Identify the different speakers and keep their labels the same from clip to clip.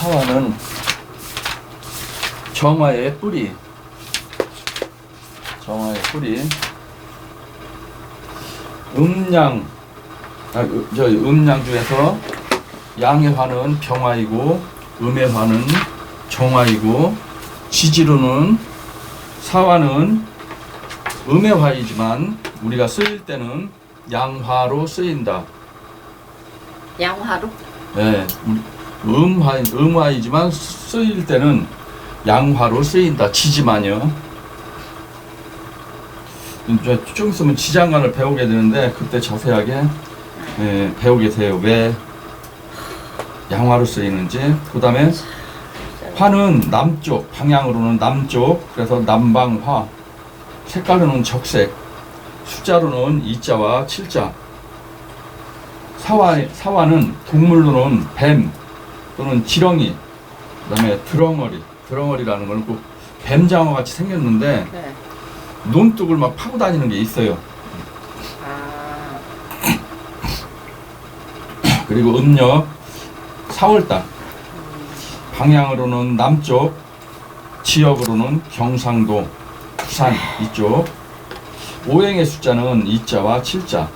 Speaker 1: 사화는 정화의 뿌리. 정화의 뿌리. 음양 중에서 양의 화는 병화이고 음의 화는 정화이고 지지로는 사화는 음의 화이지만 우리가 쓰일 때는 양화로 쓰인다.
Speaker 2: 양화로?
Speaker 1: 네, 음화이지만 쓰일 때는 양화로 쓰인다. 지지만요. 이제 좀 있으면 지장간을 배우게 되는데 그때 자세하게 배우게 돼요. 왜 양화로 쓰이는지. 그 다음에 화는 남쪽, 방향으로는 남쪽, 그래서 남방화. 색깔로는 적색, 숫자로는 2자와 7자. 사화는 동물로는 뱀 또는 지렁이, 그 다음에 드렁어리라는 건 꼭 뱀장어 같이 생겼는데
Speaker 2: 네.
Speaker 1: 논둑을 막 파고 다니는 게 있어요.
Speaker 2: 아.
Speaker 1: 그리고 음력 4월달, 방향으로는 남쪽, 지역으로는 경상도, 부산 이쪽. 오행의 숫자는 2자와 7자.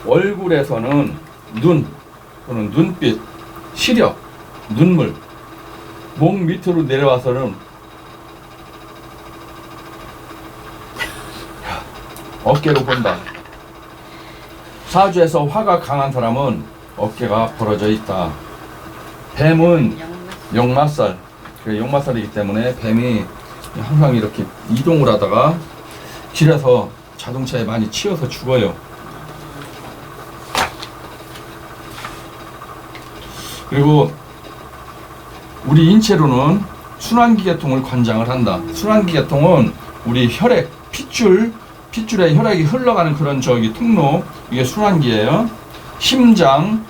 Speaker 1: 얼굴에서는 눈 또는 눈빛, 시력, 눈물. 목 밑으로 내려와서는 어깨로 본다. 사주에서 화가 강한 사람은 어깨가 벌어져 있다. 뱀은 역마살. 역마살이기 때문에 뱀이 항상 이렇게 이동을 하다가 길에서 자동차에 많이 치여서 죽어요. 그리고 우리 인체로는 순환기 계통을 관장을 한다. 순환기 계통은 우리 혈액, 핏줄에 혈액이 흘러가는 그런 통로, 이게 순환기예요. 심장,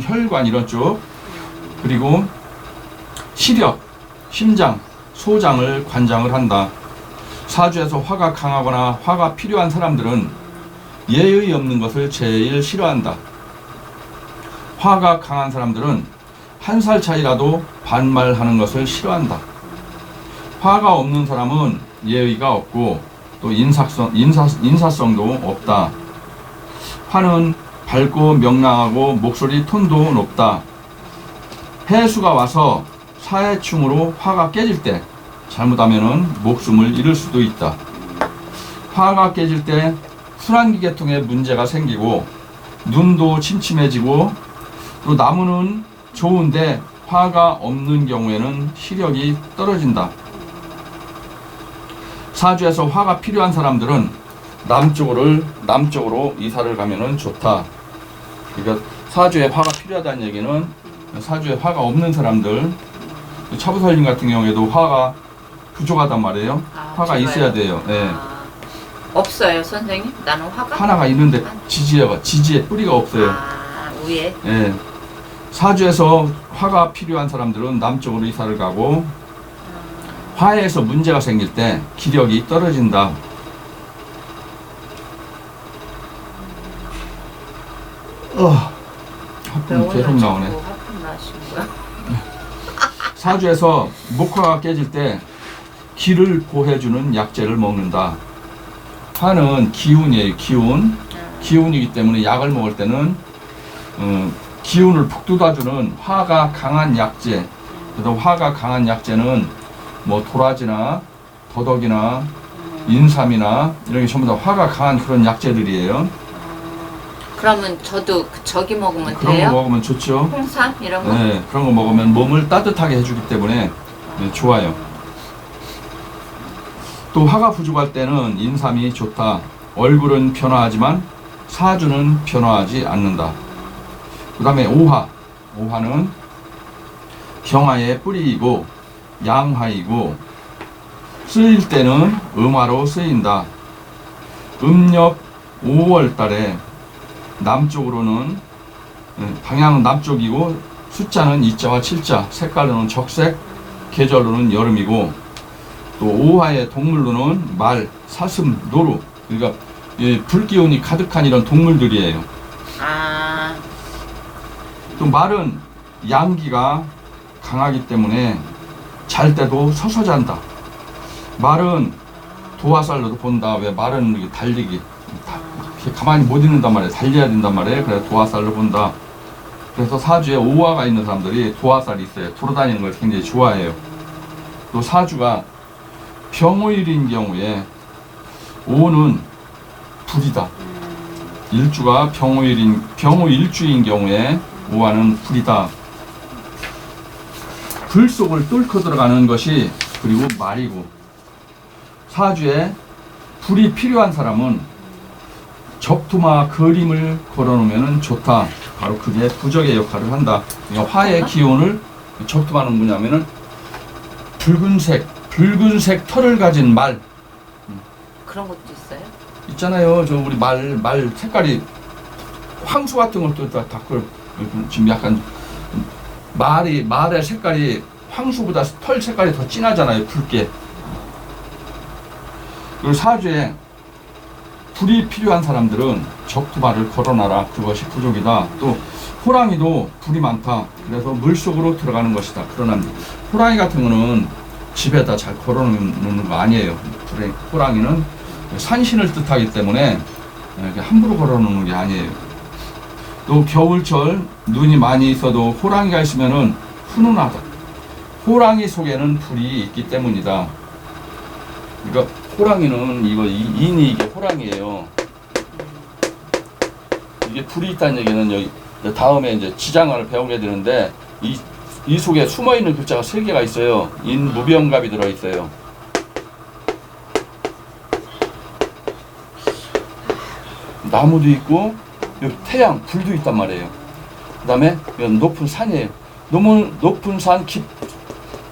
Speaker 1: 혈관 이런 쪽, 그리고 시력, 심장, 소장을 관장을 한다. 사주에서 화가 강하거나 화가 필요한 사람들은 예의 없는 것을 제일 싫어한다. 화가 강한 사람들은 한 살 차이라도 반말하는 것을 싫어한다. 화가 없는 사람은 예의가 없고 또 인사성도 없다. 화는 밝고 명랑하고 목소리 톤도 높다. 해수가 와서 사해충으로 화가 깨질 때 잘못하면 목숨을 잃을 수도 있다. 화가 깨질 때 순환기 계통에 문제가 생기고 눈도 침침해지고 또 나무는 좋은데 화가 없는 경우에는 시력이 떨어진다. 사주에서 화가 필요한 사람들은 남쪽으로 이사를 가면은 좋다. 그러니까 사주에 화가 필요하다는 얘기는 사주에 화가 없는 사람들, 차부살님 같은 경우에도 화가 부족하단 말이에요. 화가
Speaker 2: 제가요?
Speaker 1: 있어야 돼요. 네.
Speaker 2: 없어요, 선생님? 나는 화가?
Speaker 1: 하나가 있는데 지지에 뿌리가 없어요.
Speaker 2: 위에?
Speaker 1: 네. 사주에서 화가 필요한 사람들은 남쪽으로 이사를 가고 화해에서 문제가 생길 때 기력이 떨어진다. 하품 계속 나오네.
Speaker 2: 하품 나신 거야?
Speaker 1: 사주에서 목화가 깨질 때 기를 보해주는 약재를 먹는다. 화는 기운이에요. 기운이기 때문에 약을 먹을 때는 기운을 북돋아주는 화가 강한 약재. 그래서 화가 강한 약재는 뭐 도라지나 더덕이나 인삼이나 이런 게 전부 다 화가 강한 그런 약재들이에요.
Speaker 2: 그러면 저도 저기 먹으면
Speaker 1: 그런
Speaker 2: 돼요?
Speaker 1: 거 먹으면 좋죠.
Speaker 2: 홍삼 이런 거?
Speaker 1: 네, 그런 거 먹으면 몸을 따뜻하게 해주기 때문에 좋아요. 또 화가 부족할 때는 인삼이 좋다. 얼굴은 변화하지만 사주는 변화하지 않는다. 그 다음에 오화는 경화의 뿌리이고 양화이고 쓰일 때는 음화로 쓰인다. 음력 5월 달에 남쪽으로는 방향은 남쪽이고 숫자는 2자와 7자, 색깔로는 적색, 계절로는 여름이고 또 오화의 동물로는 말, 사슴, 노루. 그러니까 불기운이 가득한 이런 동물들이에요. 또 말은 양기가 강하기 때문에 잘 때도 서서 잔다. 말은 도화살로도 본다. 왜 말은 이렇게 달리기 이렇게 가만히 못 있는단 말이에요. 달려야 된단 말이에요. 그래서 도화살로 본다. 그래서 사주에 오화가 있는 사람들이 도화살이 있어요. 돌아다니는 걸 굉장히 좋아해요. 또 사주가 병오일인 경우에 오는 불이다. 일주가 병오일주인 경우에 오화는 불이다. 불 속을 뚫고 들어가는 것이 그리고 말이고, 사주에 불이 필요한 사람은 적토마 그림을 걸어놓으면 좋다. 바로 그게 부적의 역할을 한다. 그러니까 화의 기운을, 적토마는 뭐냐면은 붉은색 털을 가진 말
Speaker 2: 그런 것도 있어요?
Speaker 1: 있잖아요. 저 우리 말 색깔이 황소 같은 것도 다 지금 약간 말의 색깔이 황소보다 털 색깔이 더 진하잖아요. 붉게. 그리고 사주에 불이 필요한 사람들은 적토마를 걸어놔라. 그것이 부족이다. 또 호랑이도 불이 많다. 그래서 물속으로 들어가는 것이다. 그러나 호랑이 같은 거는 집에다 잘 걸어놓는 거 아니에요. 호랑이는 산신을 뜻하기 때문에 이렇게 함부로 걸어놓는 게 아니에요. 또 겨울철 눈이 많이 있어도 호랑이가 있으면은 훈훈하다. 호랑이 속에는 불이 있기 때문이다. 그러니까 호랑이는 인이 이게 호랑이에요. 이게 불이 있다는 얘기는 여기 다음에 이제 지장을 배우게 되는데 이 속에 숨어 있는 글자가 3개가 있어요. 인무병갑이 들어 있어요. 나무도 있고 여기 태양, 불도 있단 말이에요. 그다음에 이건 높은 산이에요. 너무 높은 산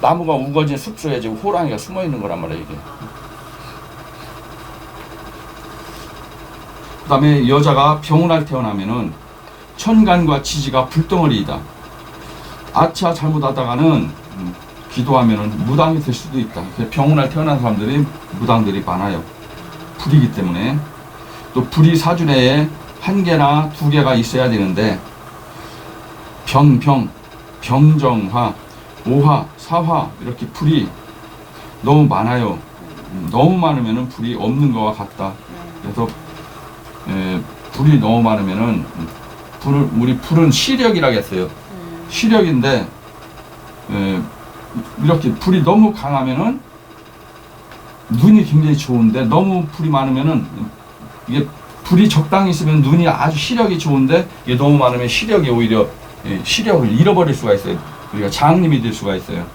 Speaker 1: 나무가 우거진 숲속에 지금 호랑이가 숨어 있는 거란 말이에요, 이게. 그다음에 여자가 병운할 태어나면은 천간과 지지가 불덩어리이다. 아차 잘못하다가는 기도하면은 무당이 될 수도 있다. 병운할 태어난 사람들이 무당들이 많아요. 불이기 때문에. 또 불이 사주 내에 1개나 2개가 있어야 되는데 병정화, 오화, 사화 이렇게 불이 너무 많아요. 너무 많으면은 불이 없는 것과 같다. 그래서 불이 너무 많으면은 우리 불은 시력이라고 했어요. 시력인데 이렇게 불이 너무 강하면은 눈이 굉장히 좋은데 너무 불이 많으면은 이게 불이 적당히 있으면 눈이 아주 시력이 좋은데 이게 너무 많으면 시력이 오히려 시력을 잃어버릴 수가 있어요. 우리가 장님이 될 수가 있어요.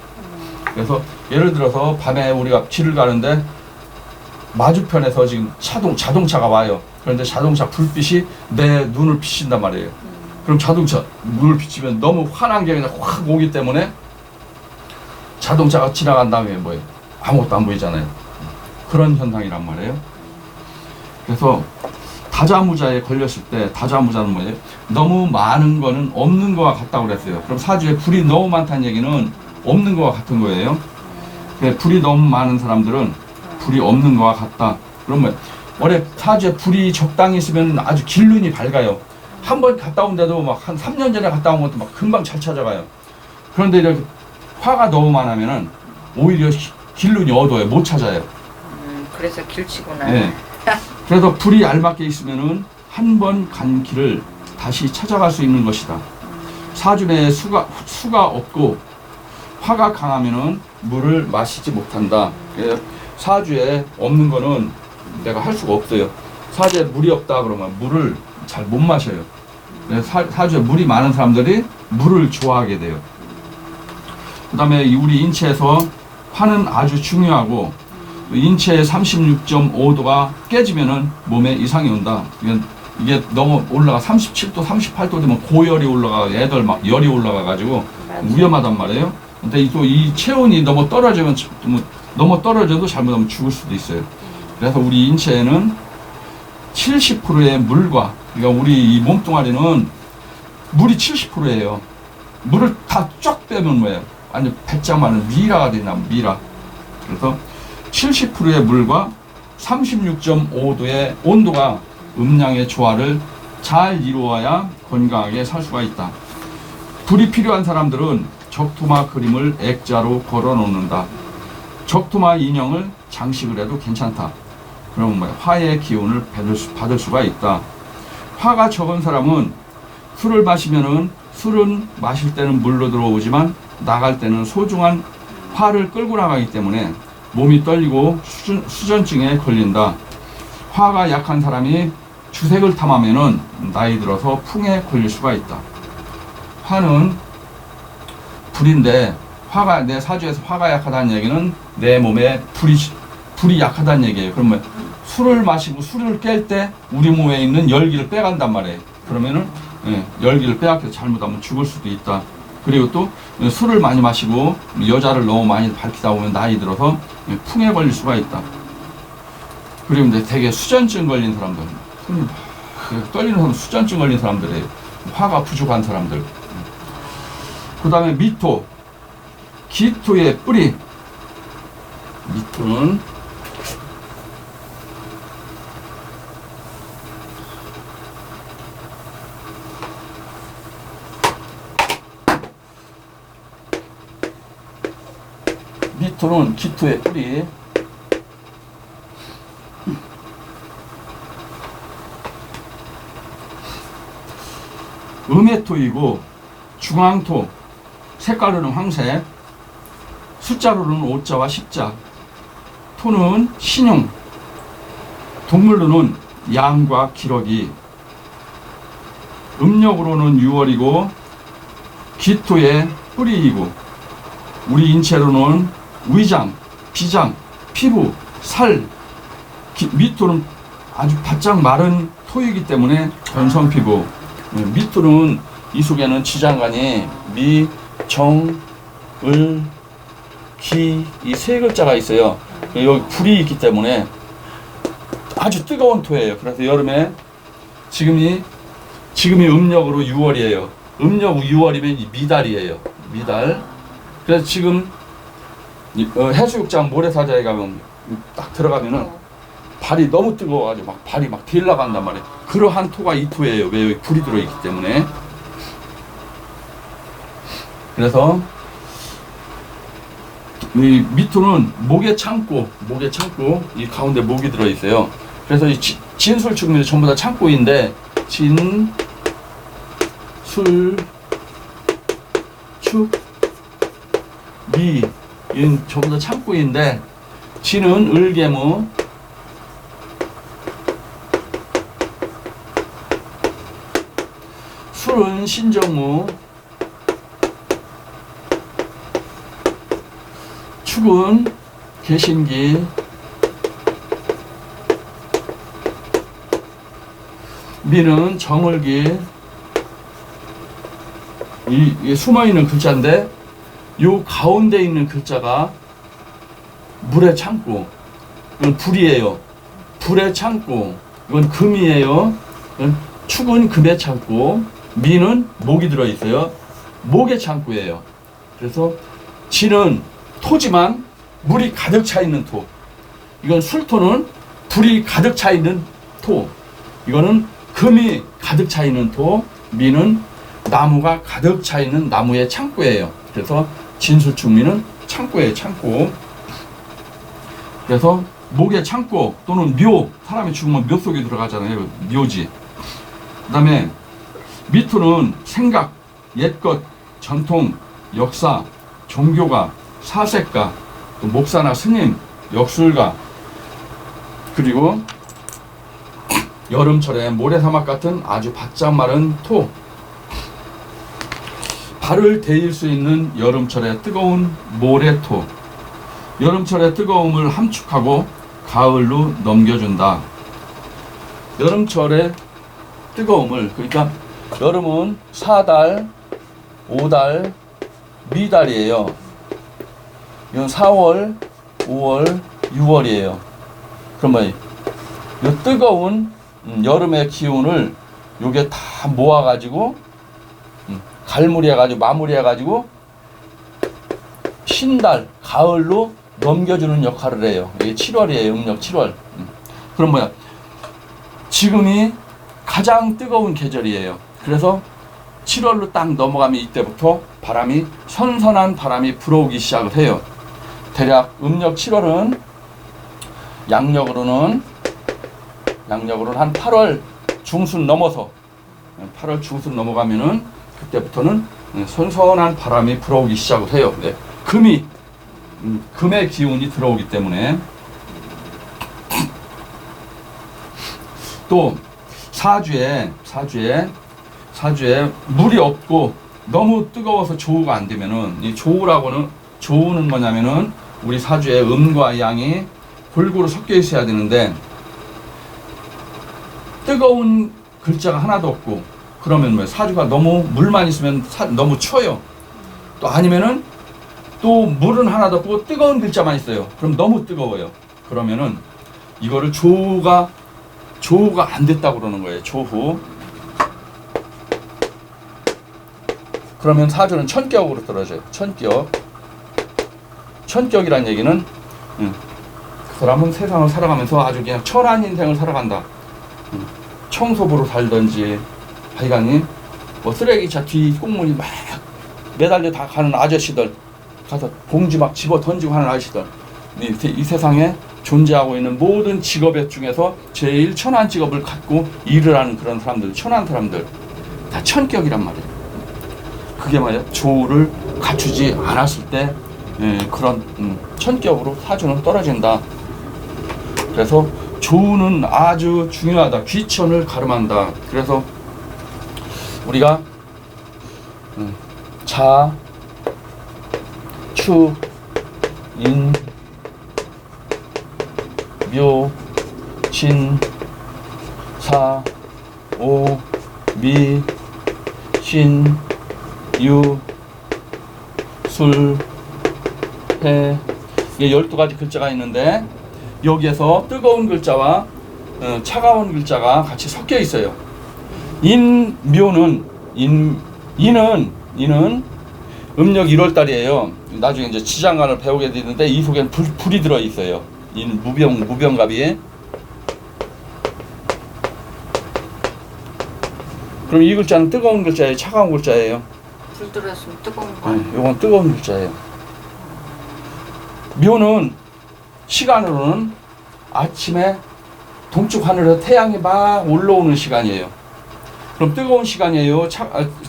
Speaker 1: 그래서 예를 들어서 밤에 우리가 길을 가는데 마주편에서 지금 자동차가 와요. 그런데 자동차 불빛이 내 눈을 비친단 말이에요. 그럼 자동차 눈을 비치면 너무 환한 게 그냥 확 오기 때문에 자동차가 지나간 다음에 뭐예요? 아무것도 안 보이잖아요. 그런 현상이란 말이에요. 그래서 다자무자에 걸렸을 때 다자무자는 뭐예요? 너무 많은 거는 없는 거와 같다고 그랬어요. 그럼 사주에 불이 너무 많다는 얘기는 없는 거와 같은 거예요. 불이 너무 많은 사람들은 불이 없는 거와 같다. 그러면 원래 사주에 불이 적당히 있으면 아주 길눈이 밝아요. 한 번 갔다 온데도 막 한 3년 전에 갔다 온 것도 막 금방 잘 찾아가요. 그런데 이렇게 화가 너무 많으면은 오히려 길눈이 어두워요. 못 찾아요.
Speaker 2: 그래서 길치구나.
Speaker 1: 네. 그래서 불이 알맞게 있으면은 한 번 간 길을 다시 찾아갈 수 있는 것이다. 사주 내에 수가 없고 화가 강하면은 물을 마시지 못한다. 사주에 없는 거는 내가 할 수가 없어요. 사주에 물이 없다 그러면 물을 잘 못 마셔요. 사주에 물이 많은 사람들이 물을 좋아하게 돼요. 그 다음에 우리 인체에서 화는 아주 중요하고 인체의 36.5도가 깨지면은 몸에 이상이 온다. 이게 너무 올라가 37도, 38도 되면 고열이 올라가 애들 막 열이 올라가 가지고 위험하단 말이에요. 근데 또 이 체온이 너무 떨어져도 잘못하면 죽을 수도 있어요. 그래서 우리 인체에는 70%의 물과, 그러니까 우리 이 몸뚱아리는 물이 70%예요. 물을 다 쫙 빼면 뭐예요? 완전 배짱만은 미라가 되나, 미라. 그래서 70%의 물과 36.5도의 온도가 음양의 조화를 잘 이루어야 건강하게 살 수가 있다. 불이 필요한 사람들은 적토마 그림을 액자로 걸어 놓는다. 적토마 인형을 장식을 해도 괜찮다. 그러면 뭐야? 화의 기운을 받을 수가 있다. 화가 적은 사람은 술을 마시면은 술은 마실 때는 물로 들어오지만 나갈 때는 소중한 화를 끌고 나가기 때문에 몸이 떨리고 수전증에 걸린다. 화가 약한 사람이 주색을 탐하면은 나이 들어서 풍에 걸릴 수가 있다. 화는 불인데 화가 내 사주에서 화가 약하다는 얘기는 내 몸에 불이 약하다는 얘기예요. 그러면 술을 마시고 술을 깰 때 우리 몸에 있는 열기를 빼간단 말이에요. 그러면은 열기를 빼앗겨서 잘못하면 죽을 수도 있다. 그리고 또 술을 많이 마시고 여자를 너무 많이 밝히다 보면 나이 들어서 풍에 걸릴 수가 있다. 그리고 이제 되게 수전증 걸린 사람들, 떨리는 사람, 수전증 걸린 사람들이에요. 화가 부족한 사람들. 그 다음에 미토, 기토의 뿌리. 미토는 기토의 뿌리. 음해토이고 중앙토, 색깔로는 황색, 숫자로는 5자와 10자, 토는 신용, 동물로는 양과 기러기, 음력으로는 6월이고 기토의 뿌리이고 우리 인체로는 위장, 비장, 피부, 살, 미토는 아주 바짝 마른 토이기 때문에 전성피부. 미토는 이 속에는 지장간이 미, 정, 을, 기 이 세 글자가 있어요. 여기 불이 있기 때문에 아주 뜨거운 토예요. 그래서 여름에 지금이 음력으로 6월이에요. 음력 6월이면 미달이에요. 미달. 그래서 지금 해수욕장 모래사자에 가면 딱 들어가면은 발이 너무 뜨거워가지고 막 발이 막 딜 나간단 말이에요. 그러한 토가 이 토예요. 왜 여기 불이 들어있기 때문에. 그래서 이 미토는 목에 창고 이 가운데 목이 들어있어요. 그래서 이 진술축미는 전부 다 창고인데 진, 술, 축, 미 이건 전부 다 창고인데 진은 을개무, 술은 신정무, 축은 개신기, 미는 정을기. 이 숨어있는 글자인데 요 가운데 있는 글자가 물의 창고, 이건 불이에요. 불의 창고, 이건 금이에요. 축은 금의 창고, 미는 목이 들어있어요. 목의 창고예요. 그래서 진은 토지만 물이 가득 차 있는 토. 이건 술토는 불이 가득 차 있는 토. 이거는 금이 가득 차 있는 토. 미는 나무가 가득 차 있는 나무의 창고예요. 그래서 진술축미는 창고예요. 창고. 그래서 목의 창고 또는 묘, 사람이 죽으면 묘 속에 들어가잖아요. 묘지. 그 다음에 미토는 생각, 옛것, 전통, 역사, 종교가, 사색가, 또 목사나 스님, 역술가, 그리고 여름철에 모래사막 같은 아주 바짝 마른 토. 발을 데일 수 있는 여름철의 뜨거운 모래토. 여름철의 뜨거움을 함축하고 가을로 넘겨준다. 여름철의 뜨거움을, 그러니까 여름은 4달, 5달, 미달이에요. 이건 4월, 5월, 6월이에요. 그러면 이 뜨거운 여름의 기운을 요게 다 모아가지고 갈무리해가지고 마무리해가지고 신달, 가을로 넘겨주는 역할을 해요. 이게 7월이에요. 음력 7월. 그럼 뭐야? 지금이 가장 뜨거운 계절이에요. 그래서 7월로 딱 넘어가면 이때부터 바람이 선선한 바람이 불어오기 시작을 해요. 대략 음력 7월은 양력으로는 한 8월 중순 넘어서 8월 중순 넘어가면은 그때부터는 선선한 바람이 불어오기 시작을 해요. 네. 금의 기운이 들어오기 때문에 또 사주에 물이 없고 너무 뜨거워서 조우가 안 되면은 이 조우는 뭐냐면은 우리 사주에 음과 양이 골고루 섞여 있어야 되는데 뜨거운 글자가 하나도 없고 그러면 뭐 사주가 너무 물만 있으면 너무 추워요. 또 아니면은 또 물은 하나도 없고 뜨거운 글자만 있어요. 그럼 너무 뜨거워요. 그러면은 이거를 조우가 안 됐다고 그러는 거예요. 조후. 그러면 사주는 천격으로 떨어져요. 천격이란 얘기는 그 사람은 세상을 살아가면서 아주 그냥 천한 인생을 살아간다. 청소부로 살든지 하여간이 뭐 쓰레기차 뒤 꽁무니 막 매달려 다 가는 아저씨들 가서 봉지 막 집어 던지고 하는 아저씨들 이 세상에 존재하고 있는 모든 직업의 중에서 제일 천한 직업을 갖고 일을 하는 그런 사람들, 천한 사람들 다 천격이란 말이에요. 그게 뭐야? 조우를 갖추지 않았을 때 그런 천격으로 사주는 떨어진다. 그래서 조우는 아주 중요하다. 귀천을 가름한다. 그래서 우리가 자, 추, 인, 묘, 신, 사, 오, 미, 신, 유, 술, 해 이게 12가지 글자가 있는데 여기에서 뜨거운 글자와 차가운 글자가 같이 섞여 있어요. 인묘는 인은 음력 1월달이에요. 나중에 이제 지장간을 배우게 되는데 이 속에는 불이 들어 있어요. 인 무병갑이. 그럼 이 글자는 뜨거운 글자예요, 차가운 글자예요?
Speaker 2: 불 들어있으면 뜨거운 거 아니에요?
Speaker 1: 이건 뜨거운 글자예요. 묘는 시간으로는 아침에 동쪽 하늘에서 태양이 막 올라오는 시간이에요. 그럼 뜨거운 시간이에요?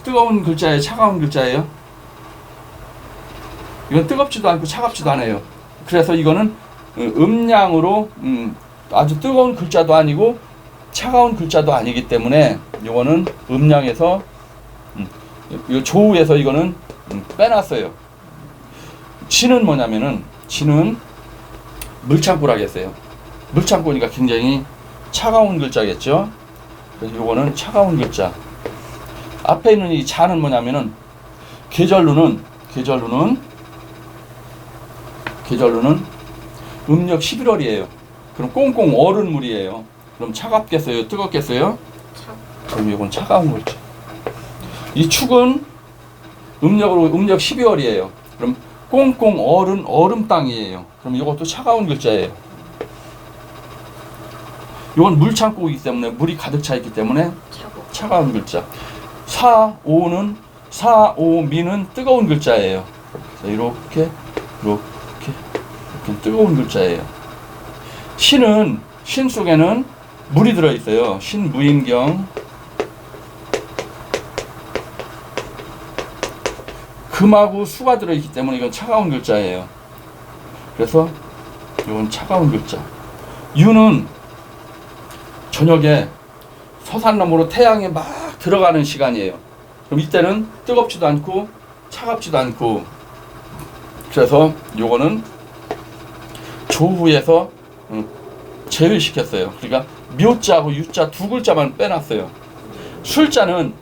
Speaker 1: 뜨거운 글자예요? 차가운 글자예요? 이건 뜨겁지도 않고 차갑지도 않아요. 그래서 이거는 음양으로 아주 뜨거운 글자도 아니고 차가운 글자도 아니기 때문에 이거는 음양에서 이 조우에서 이거는 빼놨어요. 진은 뭐냐면은 진은 물창고라겠어요. 물창고니까 굉장히 차가운 글자겠죠. 그래서 이거는 차가운 글자. 앞에 있는 이 자는 뭐냐면은 계절루는 음력 11월이에요. 그럼 꽁꽁 얼은 물이에요. 그럼 차갑겠어요? 뜨겁겠어요? 그럼 이건 차가운 글자. 이 축은 음력 12월이에요. 그럼 꽁꽁 얼은 얼음 땅이에요. 그럼 이것도 차가운 글자예요. 이건 물창고이기 때문에 물이 가득 차 있기 때문에 차가운 글자. 사오미는 뜨거운 글자예요. 이렇게 뜨거운 글자예요. 신 속에는 물이 들어 있어요. 신무인경. 금하고 수가 들어있기 때문에 이건 차가운 글자예요. 그래서 이건 차가운 글자. 유는 저녁에 서산너머로 태양이 막 들어가는 시간이에요. 그럼 이때는 뜨겁지도 않고 차갑지도 않고, 그래서 요거는 조후에서 제외시켰어요. 그러니까 묘자하고 유자 두 글자만 빼놨어요. 술자는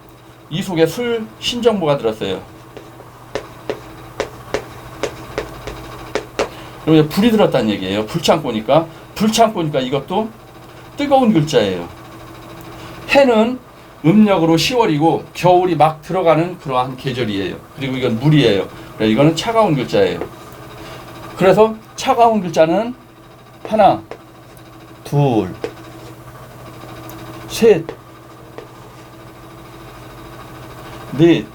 Speaker 1: 이 속에 술 신정보가 들었어요. 그럼 불이 들었다는 얘기예요. 불창고니까 이것도 뜨거운 글자예요. 해는 음력으로 10월이고 겨울이 막 들어가는 그러한 계절이에요. 그리고 이건 물이에요. 그래서 이거는 차가운 글자예요. 그래서 차가운 글자는 하나, 둘, 셋, 넷,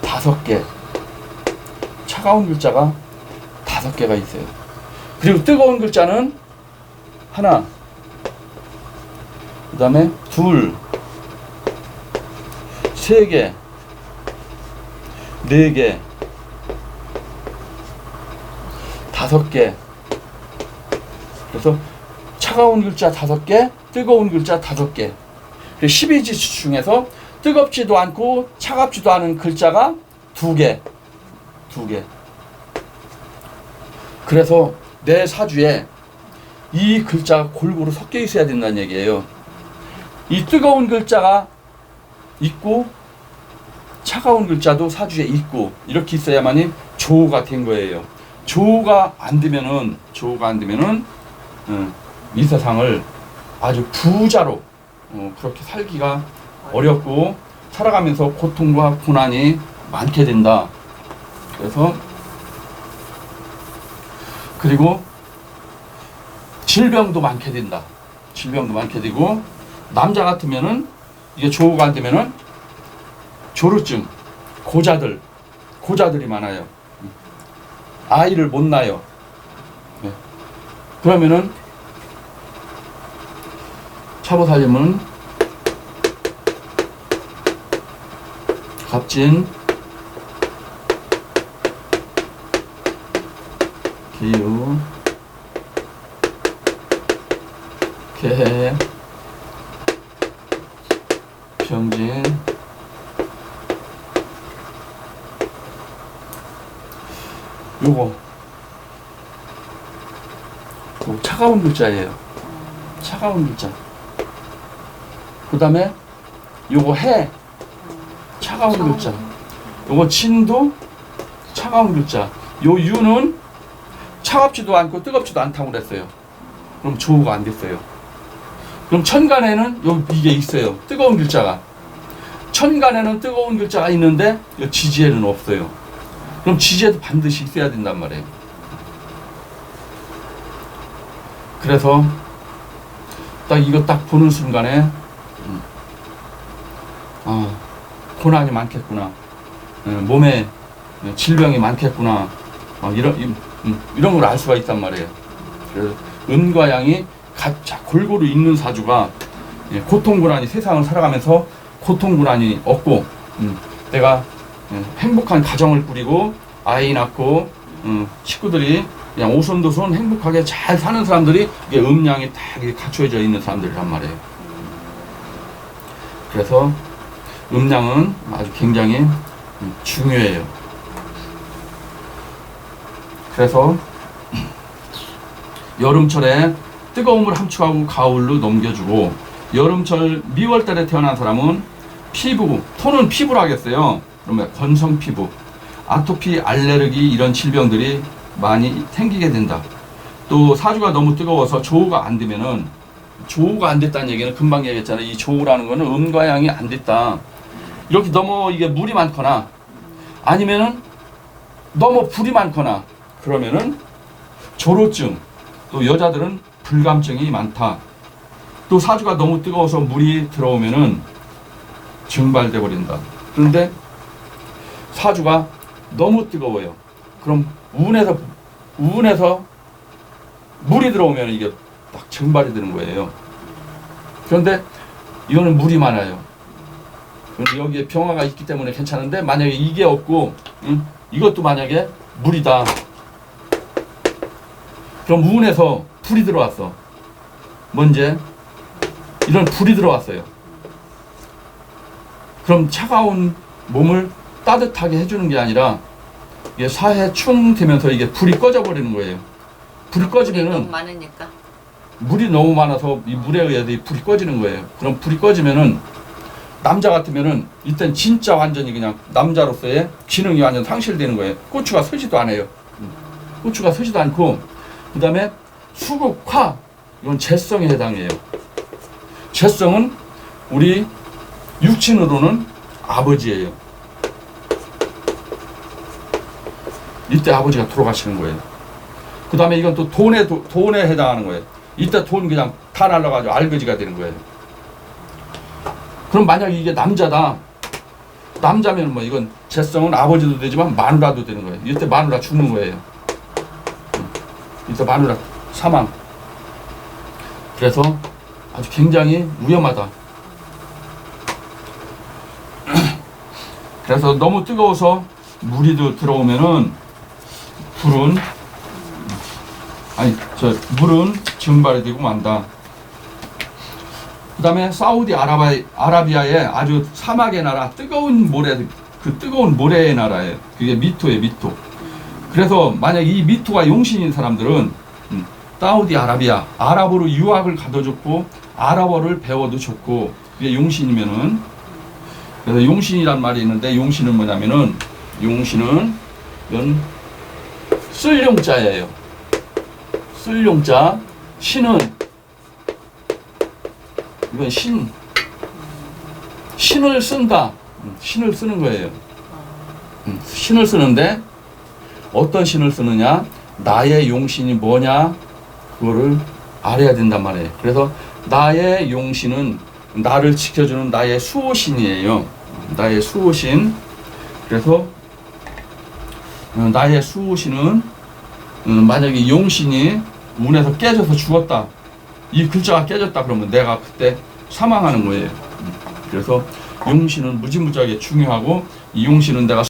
Speaker 1: 5개. 차가운 글자가 5개가 있어요. 그리고 뜨거운 글자는 하나, 그 다음에 둘, 3개, 4개, 5개. 그래서 차가운 글자 5개, 뜨거운 글자 5개. 12지수 중에서 뜨겁지도 않고 차갑지도 않은 글자가 2개. 그래서 내 사주에 이 글자가 골고루 섞여 있어야 된다는 얘기예요. 이 뜨거운 글자가 있고 차가운 글자도 사주에 있고 이렇게 있어야만이 조가 된 거예요. 조가 안 되면은 이 세상을 아주 부자로 그렇게 살기가 어렵고 살아가면서 고통과 고난이 많게 된다. 그래서 그리고 질병도 많게 된다. 질병도 많게 되고 남자 같으면은 이게 조가 안 되면은 조루증, 고자들이 많아요. 아이를 못 낳아요. 네. 그러면은 차보 살림은 갑진, 기유, 개, 병진, 요거 차가운 글자예요. 차가운 글자. 그 다음에 요거 해, 차가운 글자. 요거 진도 차가운 글자. 요 유는 차갑지도 않고 뜨겁지도 않다고 그랬어요. 그럼 조우가 안 됐어요. 그럼 천간에는 이게 있어요. 뜨거운 글자가. 천간에는 뜨거운 글자가 있는데 요 지지에는 없어요. 그럼 지지에도 반드시 있어야 된단 말이에요. 그래서 이거 딱 보는 순간에 고난이 많겠구나. 몸에 질병이 많겠구나. 이런 걸 알 수가 있단 말이에요. 그래서 음과 양이 골고루 있는 사주가 고통고난이 세상을 살아가면서 고통고난이 없고 내가 행복한 가정을 꾸리고 아이 낳고 식구들이 그냥 오손도손 행복하게 잘 사는 사람들이 이게 음양이 다 갖춰져 있는 사람들이란 말이에요. 그래서 음양은 아주 굉장히 중요해요. 그래서 여름철에 뜨거움을 함축하고 가을로 넘겨주고 여름철 미월달에 태어난 사람은 피부, 톤은 피부로 하겠어요. 그러면 건성 피부, 아토피, 알레르기 이런 질병들이 많이 생기게 된다. 또 사주가 너무 뜨거워서 조우가 안 되면은 조우가 안 됐다는 얘기는 금방 얘기했잖아요. 이 조우라는 거는 음과 양이 안 됐다. 이렇게 너무 이게 물이 많거나 아니면은 너무 불이 많거나 그러면은 조로증, 또 여자들은 불감증이 많다. 또 사주가 너무 뜨거워서 물이 들어오면은 증발돼 버린다. 그런데 사주가 너무 뜨거워요. 그럼 우운에서 물이 들어오면 이게 딱 증발이 되는 거예요. 그런데 이거는 물이 많아요. 그런데 여기에 병화가 있기 때문에 괜찮은데 만약에 이게 없고 이것도 만약에 물이다. 그럼 우운에서 불이 들어왔어. 먼저 이런 불이 들어왔어요. 그럼 차가운 몸을 따뜻하게 해주는 게 아니라 이게 사해충 되면서 이게 불이 꺼져 버리는 거예요. 불이 꺼지면은
Speaker 2: 너무 많으니까
Speaker 1: 물이 너무 많아서 이 물에 의해서 이 불이 꺼지는 거예요. 그럼 불이 꺼지면은 남자 같으면은 이땐 진짜 완전히 그냥 남자로서의 기능이 완전 상실되는 거예요. 고추가 서지도 않아요. 고추가 서지도 않고 그 다음에 수국화 이건 재성에 해당해요. 재성은 우리 육친으로는 아버지예요. 이때 아버지가 돌아가시는 거예요. 그 다음에 이건 또 돈에 해당하는 거예요. 이때 돈 그냥 다 날라가지고 알거지가 되는 거예요. 그럼 만약에 이게 남자다. 남자면 뭐 이건 재성은 아버지도 되지만 마누라도 되는 거예요. 이때 마누라 죽는 거예요. 이때 마누라 사망. 그래서 아주 굉장히 위험하다. 그래서 너무 뜨거워서 물이 들어오면은 물은 증발이 되고 만다. 그 다음에 사우디 아라비아의 아주 사막의 나라, 뜨거운 모래의 나라예요. 그게 미토예요, 미토. 그래서 만약 이 미토가 용신인 사람들은 사우디 아라비아, 아랍어로 유학을 가도 좋고, 아랍어를 배워도 좋고, 그게 용신이면은, 그래서 용신이란 말이 있는데, 용신은 뭐냐면은, 용신은, 이건 쓸용자예요. 쓸용자, 신은, 이건 신을 쓴다. 신을 쓰는 거예요. 신을 쓰는데 어떤 신을 쓰느냐? 나의 용신이 뭐냐? 그거를 알아야 된단 말이에요. 그래서 나의 용신은 나를 지켜주는 나의 수호신이에요. 나의 수호신. 그래서 나의 수호신은 만약에 용신이 운에서 깨져서 죽었다. 이 글자가 깨졌다 그러면 내가 그때 사망하는 거예요. 그래서 용신은 무지무지하게 중요하고 이 용신은 내가